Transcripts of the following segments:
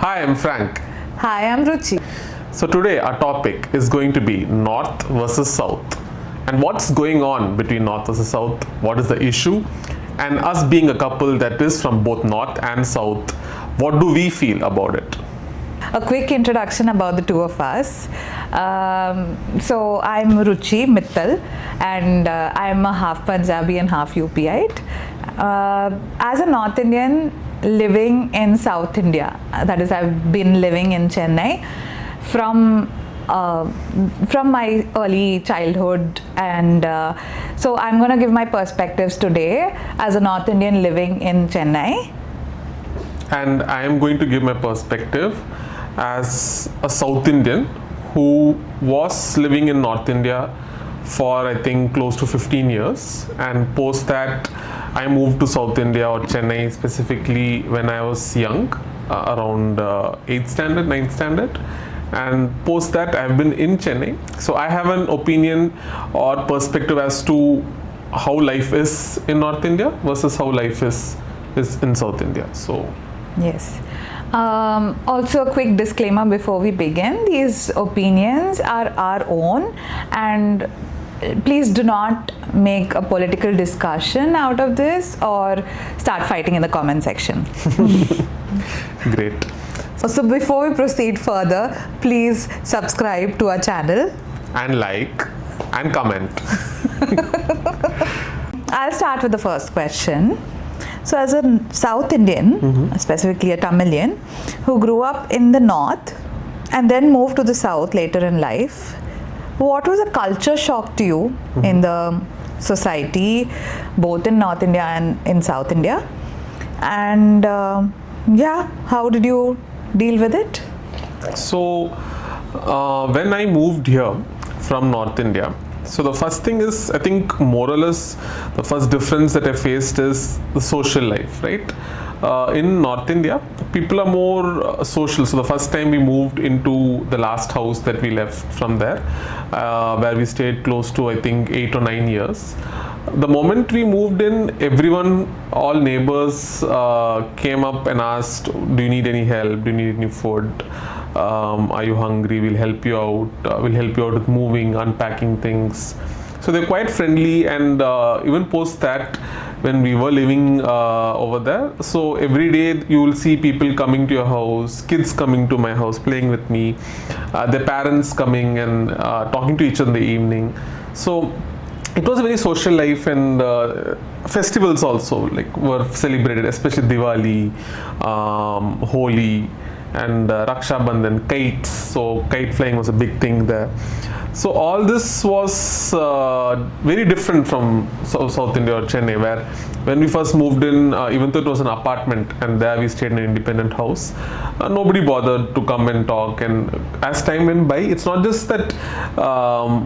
Hi, I'm Frank. Hi, I'm Ruchi. So today our topic is going to be North versus South. And what's going on between North versus South? What is the issue? And us being a couple that is from both North and South, what do we feel about it? A quick introduction about the two of us. So I'm Ruchi Mittal, and I'm a half Punjabi and half UPite. As a North Indian living in South India, that is, I've been living in Chennai from my early childhood, and so I'm going to give my perspectives today as a North Indian living in Chennai. And I am going to give my perspective as a South Indian who was living in North India for I think close to 15 years, and post that I moved to South India or Chennai specifically when I was young, around 8th standard, 9th standard, and post that I've been in Chennai. So I have an opinion or perspective as to how life is in North India versus how life is in South India. So yes. Also, a quick disclaimer before we begin: these opinions are our own, and please do not make a political discussion out of this or start fighting in the comment section. Great. So before we proceed further, please subscribe to our channel And like and comment. I'll start with the first question. So as a South Indian, specifically a Tamilian, who grew up in the North and then moved to the South later in life, what was a culture shock to you in the society, both in North India and in South India? And how did you deal with it? So when I moved here from North India, so the first thing is, I think more or less the first difference that I faced is the social life, right? In North India, people are more social. So the first time we moved into the last house that we left from there, where we stayed close to I think 8 or 9 years. The moment we moved in, everyone, all neighbors came up and asked, do you need any help? Do you need any food? Are you hungry? We'll help you out. We'll help you out with moving, unpacking things. So they're quite friendly, and even post that when we were living over there, so every day you will see people coming to your house, kids coming to my house, playing with me, their parents coming and talking to each other in the evening. So it was a very social life, and festivals also were celebrated, especially Diwali, Holi, and Raksha Bandhan, kites. So kite flying was a big thing there. So all this was very different from South India or Chennai, where when we first moved in, even though it was an apartment and there we stayed in an independent house, nobody bothered to come and talk. And as time went by, it's not just that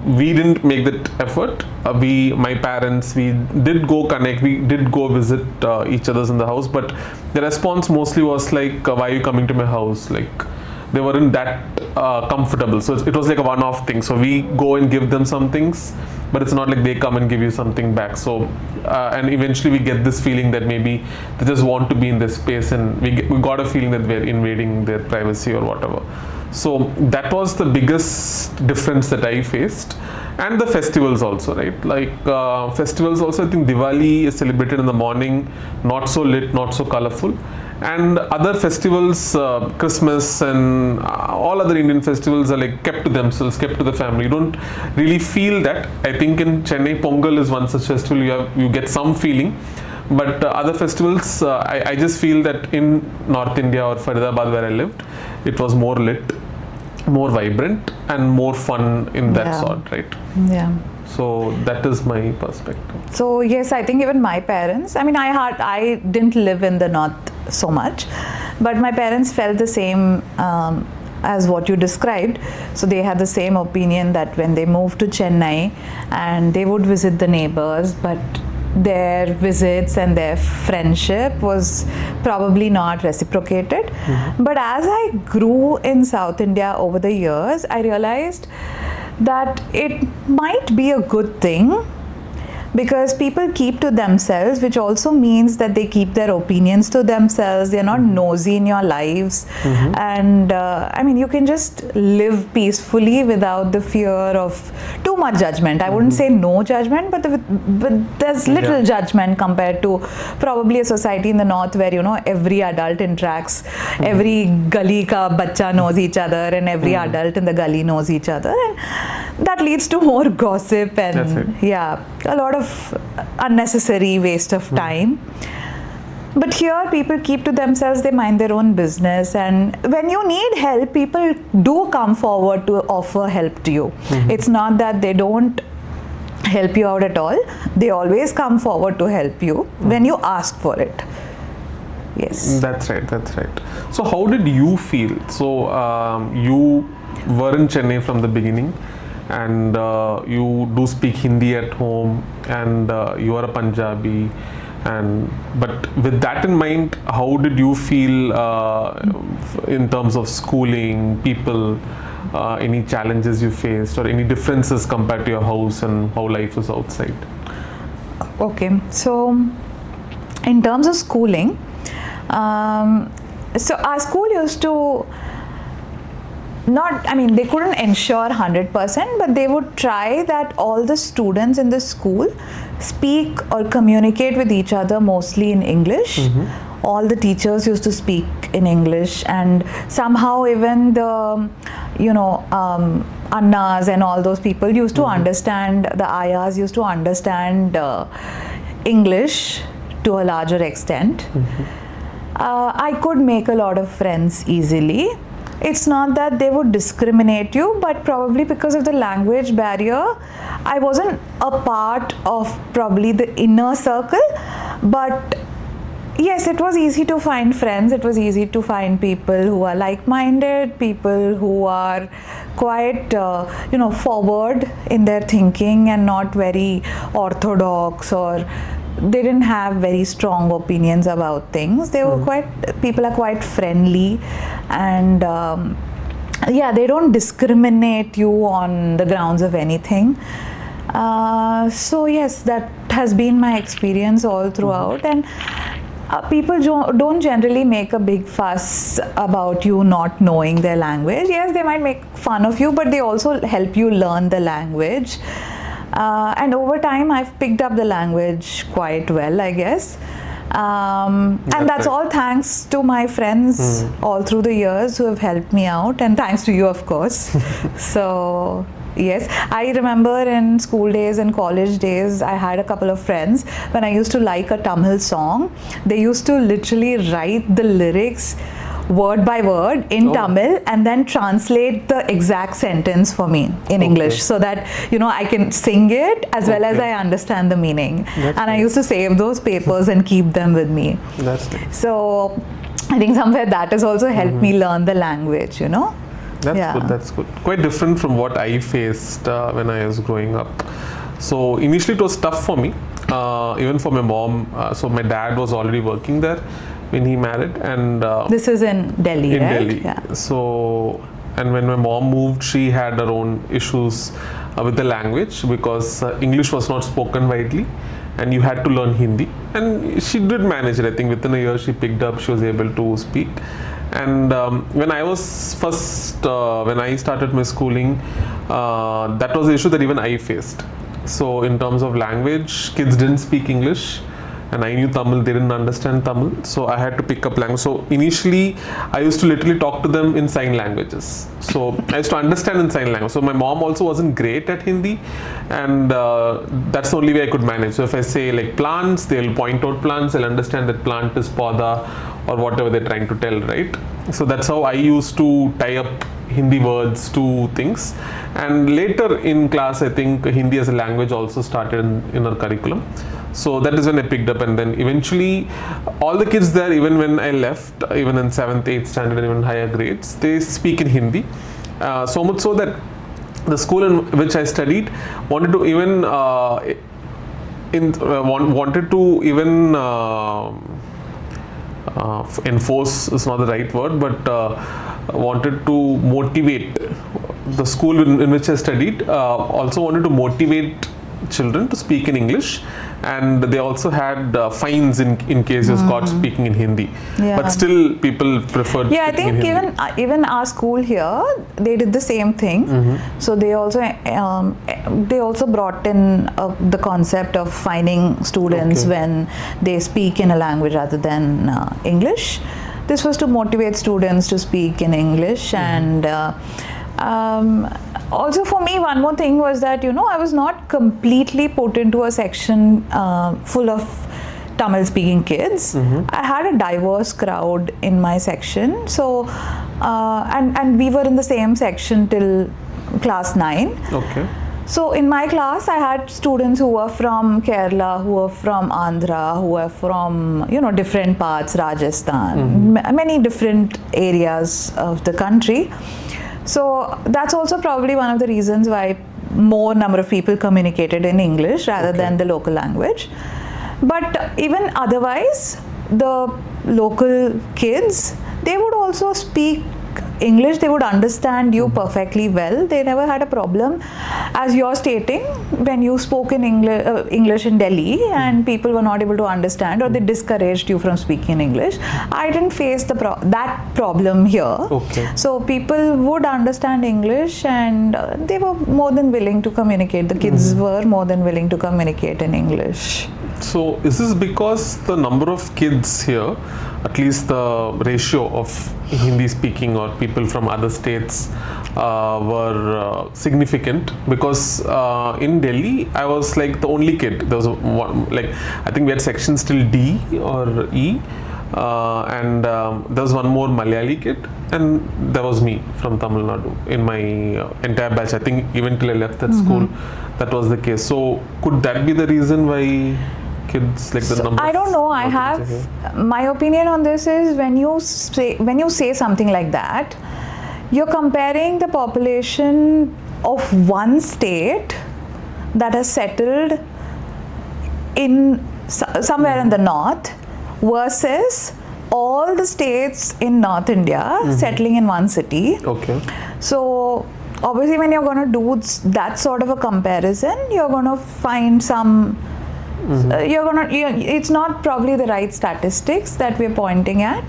we didn't make that effort. My parents, we did go connect, we did go visit each other's in the house, but the response mostly was like, why are you coming to my house? They weren't that comfortable. So it was like a one-off thing. So we go and give them some things, but it's not like they come and give you something back. So and eventually we get this feeling that maybe they just want to be in this space, and we got a feeling that we're invading their privacy or whatever. So that was the biggest difference that I faced. And the festivals also, right? Festivals also, I think Diwali is celebrated in the morning, not so lit, not so colorful. And other festivals, Christmas and all other Indian festivals are kept to themselves, kept to the family. You don't really feel that. I think in Chennai, Pongal is one such festival. You get some feeling, but other festivals, I just feel that in North India or Faridabad where I lived, it was more lit, more vibrant, and more fun in that sort, right? Yeah. So that is my perspective. So yes, I think even my parents, I didn't live in the North so much, but my parents felt the same as what you described. So they had the same opinion that when they moved to Chennai, and they would visit the neighbors, but their visits and their friendship was probably not reciprocated. But as I grew in South India over the years, I realized that it might be a good thing, because people keep to themselves, which also means that they keep their opinions to themselves. They're not nosy in your lives. And I mean, you can just live peacefully without the fear of too much judgment. I wouldn't say no judgment, but there's little judgment compared to probably a society in the north where, you know, every adult interacts, every gully ka bacha knows each other, and every adult in the gully knows each other, and that leads to more gossip and a lot of unnecessary waste of time. But here people keep to themselves, they mind their own business, and when you need help, people do come forward to offer help to you. It's not that they don't help you out at all. They always come forward to help you when you ask for it. Yes. That's right. So how did you feel? So you were in Chennai from the beginning, and you do speak Hindi at home, and you are a Punjabi, but with that in mind, how did you feel in terms of schooling, people, any challenges you faced, or any differences compared to your house and how life was outside? Okay, so in terms of schooling, so our school used to they couldn't ensure 100%, but they would try that all the students in the school speak or communicate with each other mostly in English. All the teachers used to speak in English, and somehow even the, Annas and all those people used to understand, the Ayas used to understand English to a larger extent. I could make a lot of friends easily. It's not that they would discriminate you, but probably because of the language barrier, I wasn't a part of probably the inner circle. But yes, it was easy to find friends. It was easy to find people who are like-minded, people who are quite, forward in their thinking and not very orthodox, or they didn't have very strong opinions about things. They were people are quite friendly, and they don't discriminate you on the grounds of anything. So yes, that has been my experience all throughout, and people don't generally make a big fuss about you not knowing their language. Yes, they might make fun of you, but they also help you learn the language. And over time, I've picked up the language quite well, I guess. And that's all thanks to my friends all through the years who have helped me out, and thanks to you, of course. So yes, I remember in school days and college days, I had a couple of friends. When I used to like a Tamil song, they used to literally write the lyrics word by word in Tamil and then translate the exact sentence for me in English, so that I can sing it as well as I understand the meaning. I used to save those papers and keep them with me. That's nice. So I think somewhere that has also helped me learn the language. That's good. Quite different from what I faced when I was growing up. So initially it was tough for me, even for my mom. So my dad was already working there when he married, and this is in Delhi, right? Delhi. Yeah. So, and when my mom moved, she had her own issues with the language, because English was not spoken widely, and you had to learn Hindi. And she did manage it. I think within a year she picked up. She was able to speak. And when I was when I started my schooling, that was the issue that even I faced. So in terms of language, kids didn't speak English, and I knew Tamil, they didn't understand Tamil, so I had to pick up language. So initially, I used to literally talk to them in sign languages. So I used to understand in sign language. So my mom also wasn't great at Hindi, and that's the only way I could manage. So if I say like plants, they'll point out plants, they'll understand that plant is poda or whatever they're trying to tell, right? So that's how I used to tie up Hindi words to things. And later in class, I think Hindi as a language also started in our curriculum. So that is when I picked up, and then eventually all the kids there, even when I left, even in 7th, 8th standard and even higher grades, they speak in Hindi. So much so that the school in which I studied wanted to even enforce is not the right word, but wanted to motivate. The school in which I studied also wanted to motivate children to speak in English, and they also had fines in case you're caught speaking in Hindi. Yeah. But still, people preferred. Yeah, I speaking think in Hindi. even our school here, they did the same thing. So they also brought in the concept of fining students Okay. when they speak in a language rather than English. This was to motivate students to speak in English. And also for me, one more thing was that I was not completely put into a section full of Tamil speaking kids. I had a diverse crowd in my section. So and we were in the same section till class 9. Okay. So in my class, I had students who were from Kerala, who were from Andhra, who were from different parts, Rajasthan, many different areas of the country. So that's also probably one of the reasons why more number of people communicated in English rather than the local language. But even otherwise, the local kids, they would also speak English. They would understand you perfectly well. They never had a problem. As you're stating, when you spoke in English in Delhi and people were not able to understand, or they discouraged you from speaking in English, I didn't face that problem here. Okay. So people would understand English, and they were more than willing to communicate. The kids were more than willing to communicate in English. So is this because the number of kids here, at least the ratio of Hindi speaking or people from other states were significant? Because in Delhi, I was like the only kid. There was one, I think we had sections till D or E, and there was one more Malayali kid, and there was me from Tamil Nadu in my entire batch. I think even till I left that school, that was the case. So could that be the reason why kids the number? I don't know. I have my opinion on this is when you say something like that, you're comparing the population of one state that has settled in somewhere in the north versus all the states in North India settling in one city. Okay. So obviously, when you're going to do that sort of a comparison, you're going to find some. It's not probably the right statistics that we're pointing at.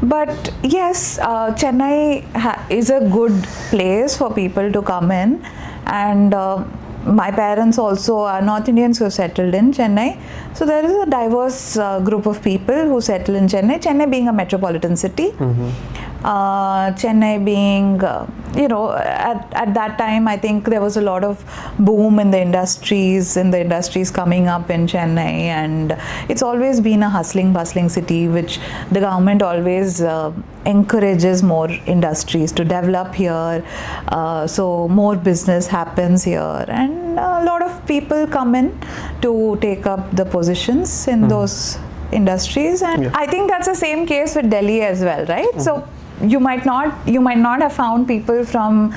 But yes, Chennai is a good place for people to come in, and my parents also are North Indians who settled in Chennai. So there is a diverse group of people who settle in Chennai. Chennai being a metropolitan city. Chennai being, at that time, I think there was a lot of boom in the industries coming up in Chennai, and it's always been a hustling, bustling city, which the government always encourages more industries to develop here, so more business happens here, and a lot of people come in to take up the positions in those industries, and I think that's the same case with Delhi as well, right? So you might not have found people from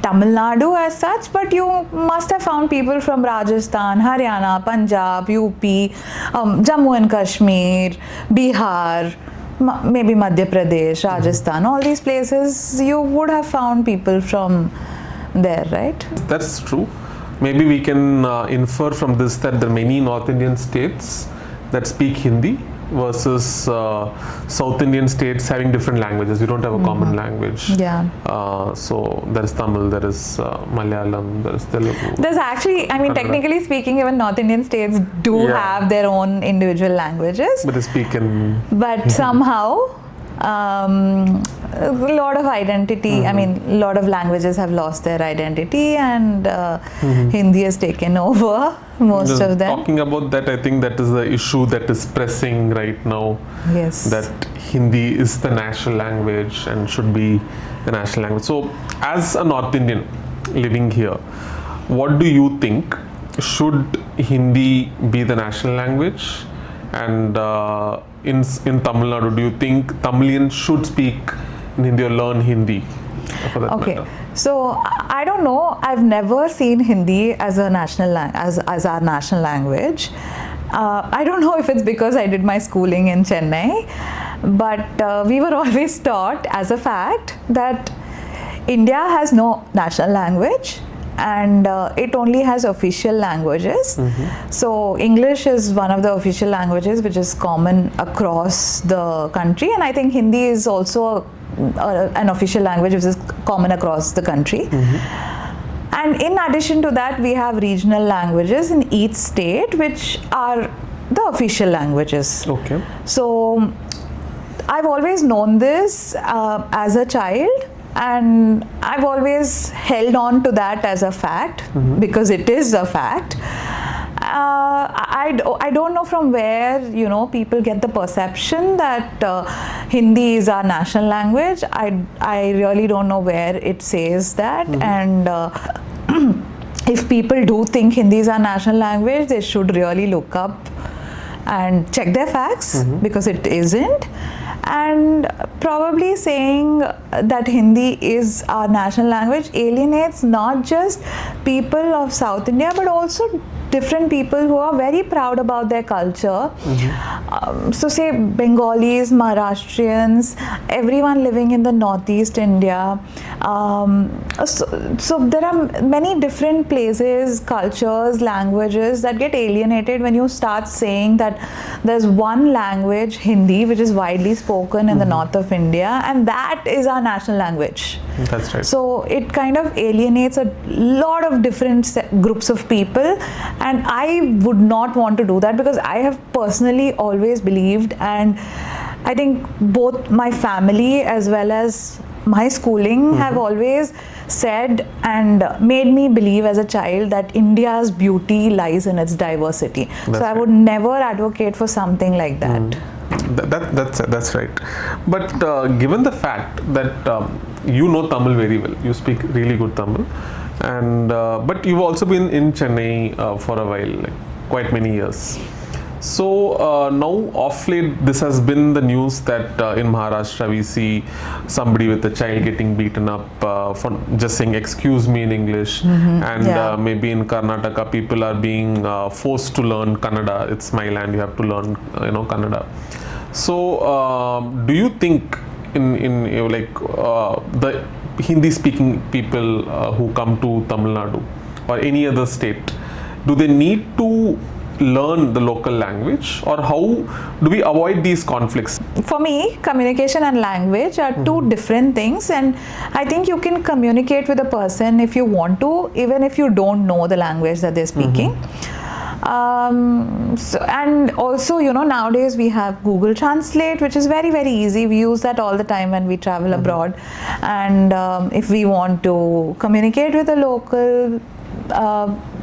Tamil Nadu as such, but you must have found people from Rajasthan, Haryana, Punjab, UP, Jammu and Kashmir, Bihar, maybe Madhya Pradesh, Rajasthan, all these places you would have found people from there, right? That's true. Maybe we can infer from this that there are many North Indian states that speak Hindi versus South Indian states having different languages. You don't have a common language. Yeah. So there is Tamil, there is Malayalam, there is Telugu. There's actually, technically speaking, even North Indian states do have their own individual languages. But they speak in... But somehow, a lot of identity, a lot of languages have lost their identity, and Hindi has taken over most of them. Talking about that, I think that is the issue that is pressing right now. Yes. That Hindi is the national language and should be the national language. So, as a North Indian living here, what do you think? Should Hindi be the national language? And in Tamil Nadu, do you think Tamilians should speak in Hindi or learn Hindi for that matter? So I don't know. I've never seen Hindi as a national as our national language. I don't know if it's because I did my schooling in Chennai, but we were always taught as a fact that India has no national language and it only has official languages. So English is one of the official languages which is common across the country, and I think Hindi is also an official language which is common across the country. And in addition to that, we have regional languages in each state which are the official languages. Okay. So I've always known this as a child, and I've always held on to that as a fact because it is a fact. I don't know from where people get the perception that Hindi is our national language. I really don't know where it says that, and if people do think Hindi is our national language, they should really look up and check their facts because it isn't. And probably saying that Hindi is our national language alienates not just people of South India but also different people who are very proud about their culture. So say Bengalis, Maharashtrians, everyone living in the Northeast India. So there are many different places, cultures, languages that get alienated when you start saying that there's one language, Hindi, which is widely spoken in the north of India, and that is our national language. That's right. So it kind of alienates a lot of different groups of people, and I would not want to do that because I have personally always believed, and I think both my family as well as my schooling have always said and made me believe as a child that India's beauty lies in its diversity. That's so I right. would never advocate for something like that. That's right. But given the fact that you know Tamil very well, you speak really good Tamil, and but you've also been in Chennai for a while, like quite many years. So now off late, this has been the news that in Maharashtra we see somebody with a child getting beaten up for just saying "excuse me" in English, and maybe in Karnataka people are being forced to learn Kannada. It's my land; you have to learn, Kannada. So do you think in the Hindi-speaking people who come to Tamil Nadu or any other state, do they need to learn the local language, or how do we avoid these conflicts? For me, communication and language are two different things, and I think you can communicate with a person if you want to, even if you don't know the language that they're speaking. And also, nowadays we have Google Translate, which is very, very easy. We use that all the time when we travel abroad. And if we want to communicate with a local,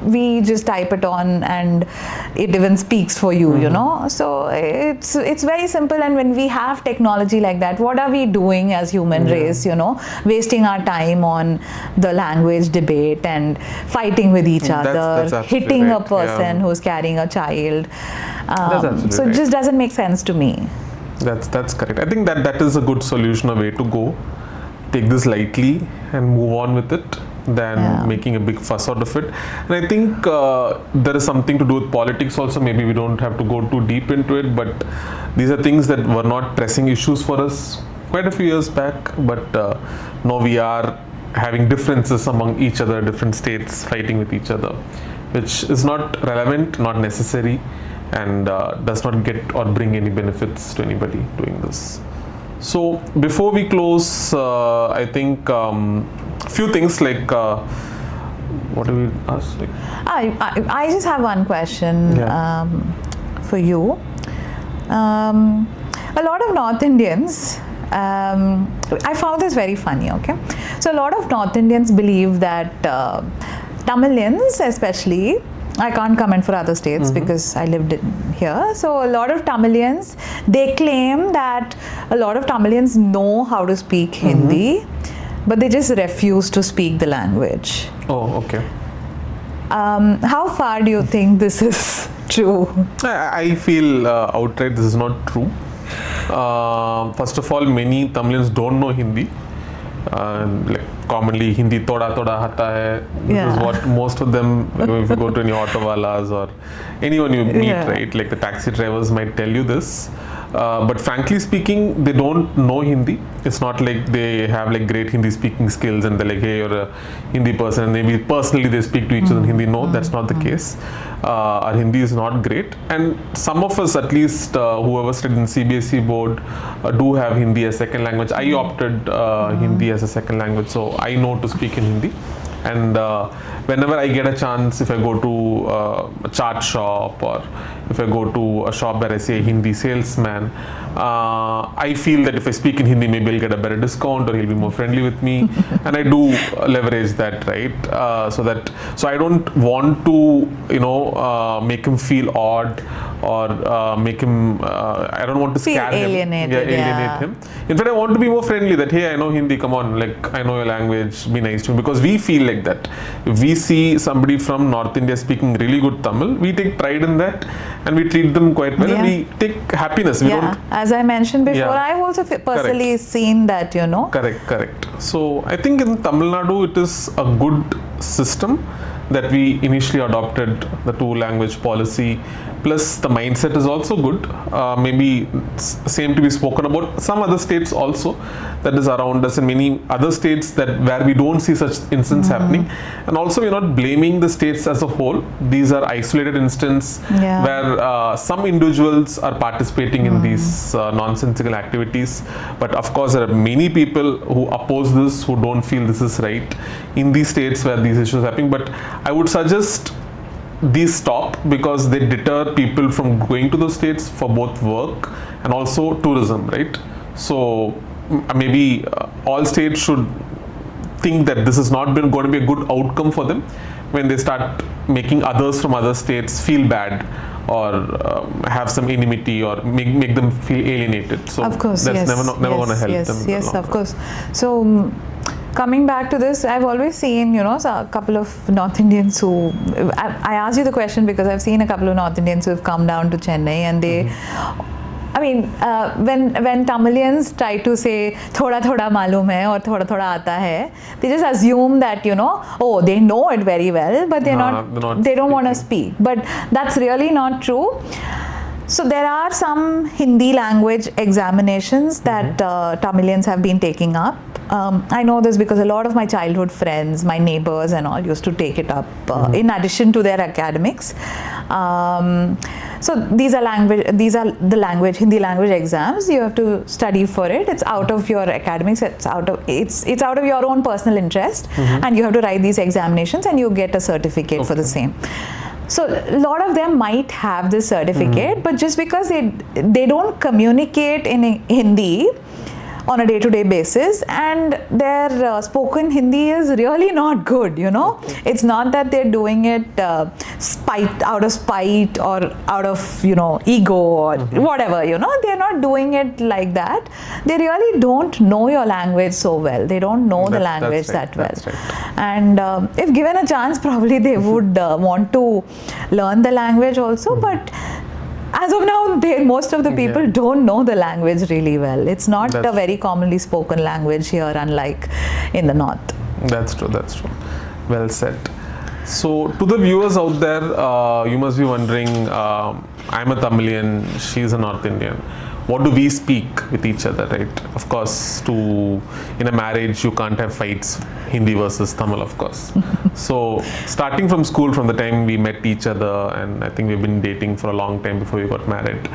we just type it on and it even speaks for you, So it's very simple. And when we have technology like that, what are we doing as human race, wasting our time on the language debate and fighting with each other, that's hitting right. a person who's carrying a child. So it right. just doesn't make sense to me. That's correct. I think that is a good solution, a way to go. Take this lightly and move on with it than making a big fuss out of it. And I think there is something to do with politics also. Maybe we don't have to go too deep into it, but these are things that were not pressing issues for us quite a few years back, but now we are having differences among each other, different states fighting with each other, which is not relevant, not necessary, and does not get or bring any benefits to anybody doing this. So before we close, I think few things like what do we ask? Like, I just have one question for you. A lot of North Indians, I found this very funny, okay? So a lot of North Indians believe that Tamilians especially, I can't comment for other states because I lived here. So a lot of Tamilians, they claim that a lot of Tamilians know how to speak Hindi, but they just refuse to speak the language. oh, okay. How far do you think this is true? I feel outright this is not true. First of all, many Tamilians don't know Hindi. Like commonly Hindi thoda hata hai. This is what most of them, if you go to any auto walas or anyone you meet, right? Like the taxi drivers might tell you this. but frankly speaking, they don't know Hindi. It's not like they have like great Hindi speaking skills and they're like, hey, you're a Hindi person, and maybe personally they speak to each other in Hindi. No, that's not the case. Our Hindi is not great, and some of us, at least whoever studied in CBSE board, do have Hindi as second language. I opted Hindi as a second language, so I know to speak in Hindi. And whenever I get a chance, if I go to a chart shop or if I go to a shop where I see a Hindi salesman, I feel that if I speak in Hindi, maybe I'll get a better discount or he'll be more friendly with me. And I do leverage that, right? So I don't want to, make him feel odd or make him, I don't want to scare him. Alienate him. In fact, I want to be more friendly that, hey, I know Hindi, come on, like, I know your language, be nice to me. Because we feel like that. If we see somebody from North India speaking really good Tamil, we take pride in that and we treat them quite well and we take happiness. We don't. As I mentioned before, I've also personally seen that, Correct. So I think in Tamil Nadu, it is a good system that we initially adopted, the two-language policy. Plus the mindset is also good. Maybe same to be spoken about some other states also that is around us, and many other states that where we don't see such incidents happening. And also we're not blaming the states as a whole. These are isolated instances where some individuals are participating in these nonsensical activities. But of course there are many people who oppose this, who don't feel this is right in these states where these issues are happening. But I would suggest these stop because they deter people from going to those states for both work and also tourism, right? So maybe all states should think that this is not going to be a good outcome for them when they start making others from other states feel bad or have some enmity or make them feel alienated. So of course, that's never going to help them. Yes, of course. So coming back to this, I've always seen, a couple of North Indians who, I asked you the question because I've seen a couple of North Indians who have come down to Chennai and they, I mean, when Tamilians try to say thoda thoda malum hai or thoda thoda aata hai, they just assume that, they know it very well, but they don't want to speak. But that's really not true. So there are some Hindi language examinations that Tamilians have been taking up. I know this because a lot of my childhood friends, my neighbors and all used to take it up in addition to their academics. So these are the Hindi language exams. You have to study for it. It's out of your academics. It's out of your own personal interest, and you have to write these examinations and you get a certificate for the same. So a lot of them might have this certificate, but just because they don't communicate in Hindi on a day-to-day basis, and their spoken Hindi is really not good, It's not that they're doing it out of spite or out of, ego or whatever, They're not doing it like that. They really don't know your language so well. They don't know the language that well. Right. And if given a chance, probably they would want to learn the language also, but as of now, most of the people don't know the language really well. It's not a very commonly spoken language here, unlike in the north. That's true. Well said. So, to the viewers out there, you must be wondering, I'm a Tamilian, she's a North Indian. What do we speak with each other, right? Of course, in a marriage, you can't have fights, Hindi versus Tamil, of course. So, starting from school, from the time we met each other, and I think we've been dating for a long time before we got married,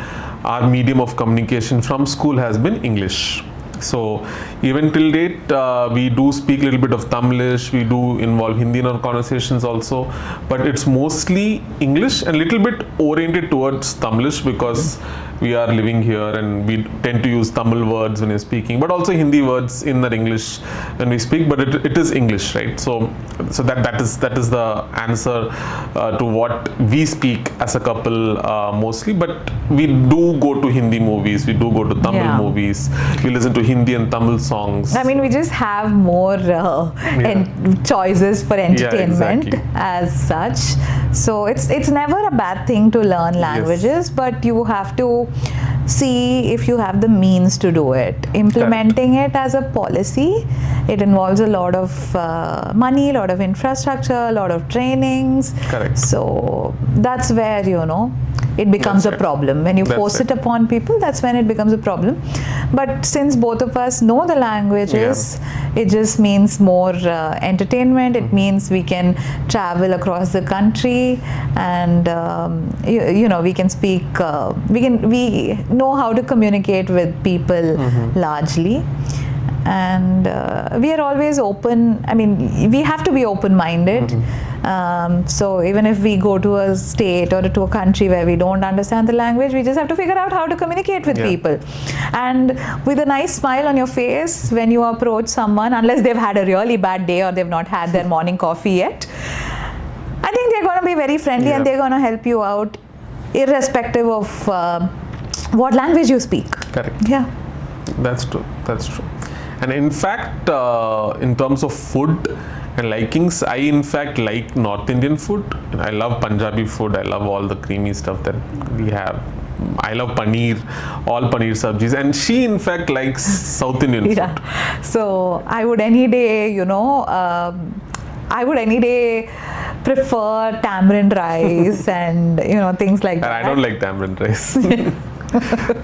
our medium of communication from school has been English. So, even till date, we do speak a little bit of Tamilish, we do involve Hindi in our conversations also, but it's mostly English and a little bit oriented towards Tamilish because we are living here and we tend to use Tamil words when we're speaking, but also Hindi words in our English when we speak, but it is English, right? So that is the answer to what we speak as a couple mostly, but we do go to Hindi movies, we do go to Tamil movies, we listen to Hindi and Tamil songs. I mean, we just have more choices for entertainment as such. So it's never a bad thing to learn languages, but you have to see if you have the means to do it. Implementing it as a policy, it involves a lot of money, a lot of infrastructure, a lot of trainings. Correct. So that's where, it becomes That's a right. problem. When you That's force right. it upon people, that's when it becomes a problem. But since both of us know the languages, it just means more entertainment. It means we can travel across the country, and you know, we can speak. We know how to communicate with people largely. And we are always open. I mean, we have to be open-minded. So even if we go to a state or to a country where we don't understand the language, we just have to figure out how to communicate with people. And with a nice smile on your face when you approach someone, unless they've had a really bad day or they've not had their morning coffee yet, I think they're going to be very friendly and they're going to help you out irrespective of what language you speak. Correct. Yeah. That's true. That's true. And in fact, in terms of food and likings, I in fact like North Indian food. I love Punjabi food. I love all the creamy stuff that we have. I love paneer, all paneer sabjis. And she in fact likes South Indian food. Yeah. So I would any day, you know, I would any day prefer tamarind rice and, you know, things like that. And I don't like tamarind rice.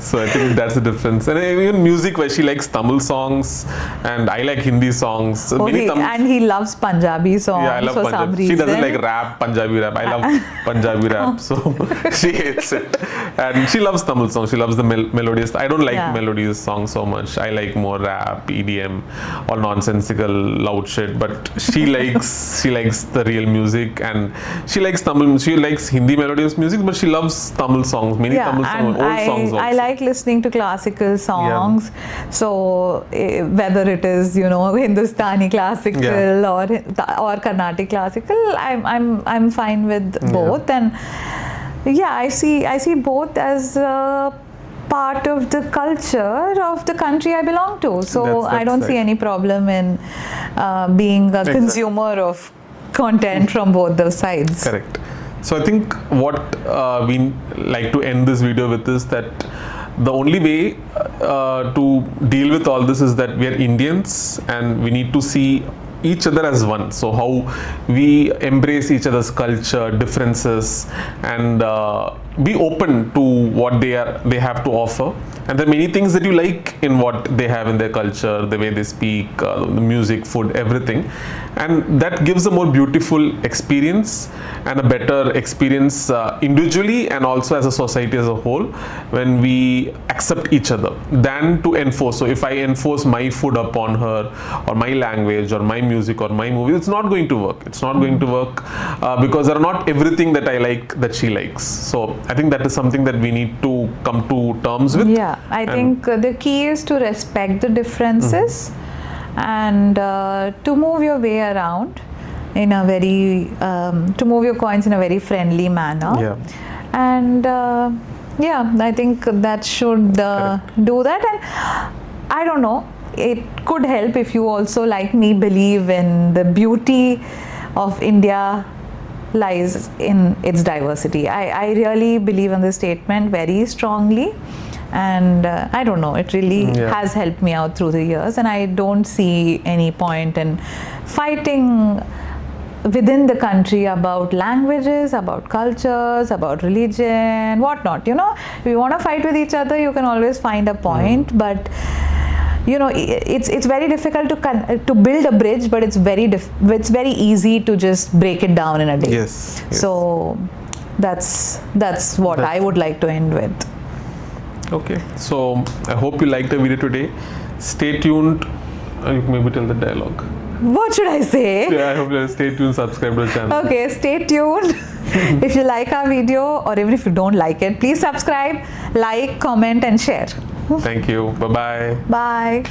So I think that's the difference. And even music, where she likes Tamil songs and I like Hindi songs. Oh, and he loves Punjabi songs I love for Punjabi. some reason. She doesn't like rap, Punjabi rap. I love Punjabi rap, so she hates it. And she loves Tamil songs. She loves the melodious. I don't like melodious songs so much. I like more rap, EDM, all nonsensical, loud shit. But she likes the real music, and she likes Tamil. She likes Hindi melodious music, but she loves Tamil songs. Many Tamil songs, old songs. I like listening to classical songs. So whether it is, you know, Hindustani classical or Carnatic classical, I'm fine with both. And I see both as part of the culture of the country I belong to. So I don't see any problem in being a consumer of content from both those sides. Correct. So I think what we like to end this video with is that the only way to deal with all this is that we are Indians and we need to see each other as one. So how we embrace each other's culture, differences, and be open to what they have to offer. And there are many things that you like in what they have in their culture, the way they speak, the music, food, everything. And that gives a more beautiful experience and a better experience individually and also as a society as a whole when we accept each other than to enforce. So if I enforce my food upon her or my language or my music or my movie, it's not going to work. It's not going to work because there are not everything that I like that she likes. So I think that is something that we need to come to terms with. Yeah, I think the key is to respect the differences and to move your way around in a very to move your coins in a very friendly manner. And I think that should do that. And I don't know, it could help if you also, like me, believe in the beauty of India lies in its diversity. I really believe in this statement very strongly. And I don't know, it really has helped me out through the years, and I don't see any point in fighting within the country about languages, about cultures, about religion, whatnot. You know, if you want to fight with each other, you can always find a point, but you know, it's very difficult to build a bridge, but it's very easy to just break it down in a day. Yes. So that's what I would like to end with. Okay, so I hope you liked the video today. Stay tuned. You can maybe tell the dialogue. What should I say? I hope you stay tuned, subscribe to the channel. Okay, stay tuned. If you like our video, or even if you don't like it, please subscribe, like, comment and share. Thank you. Bye-bye. Bye.